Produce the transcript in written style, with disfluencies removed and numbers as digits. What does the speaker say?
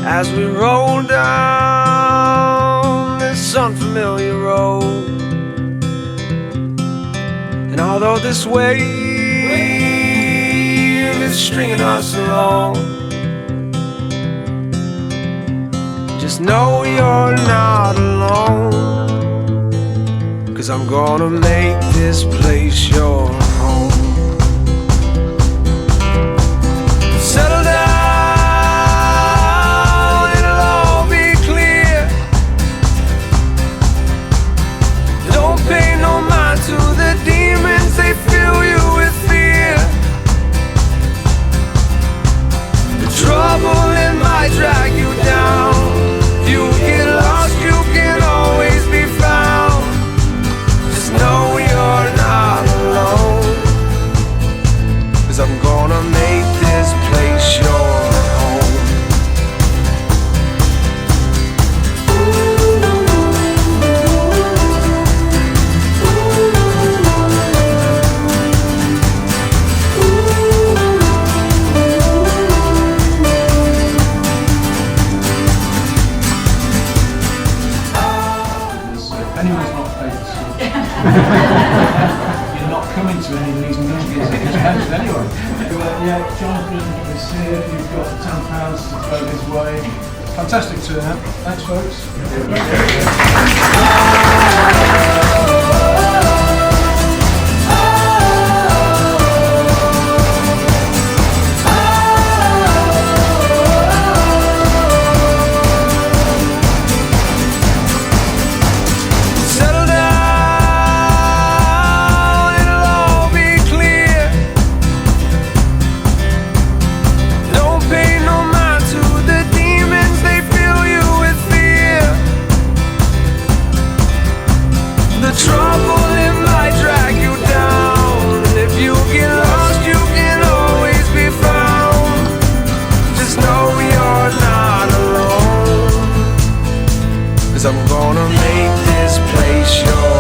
as we roll down this unfamiliar road. And although this wave is stringing us along, just know you're not alone, 'cause I'm gonna make this place your home. Settle down, it'll all be clear. Don't pay no mind to the demons, they fill you with fear. The trouble, it might drag you down. If you get lost, you can always be found. Just know you're not alone, 'cause I'm gonna make this place your home. If anyone's not paid for school, you're not coming to any of these meetings anyway. Yeah, Jonathan is here. You've got £10 to throw his way. Fantastic turnout. Thanks, folks. Settle down, it'll all be clear. Don't pay no mind to the demons, they fill you with fear. The trouble, it might drag you down, and if you get lost, you can always be found. Just know you're not alone, 'cause I'm gonna make this place your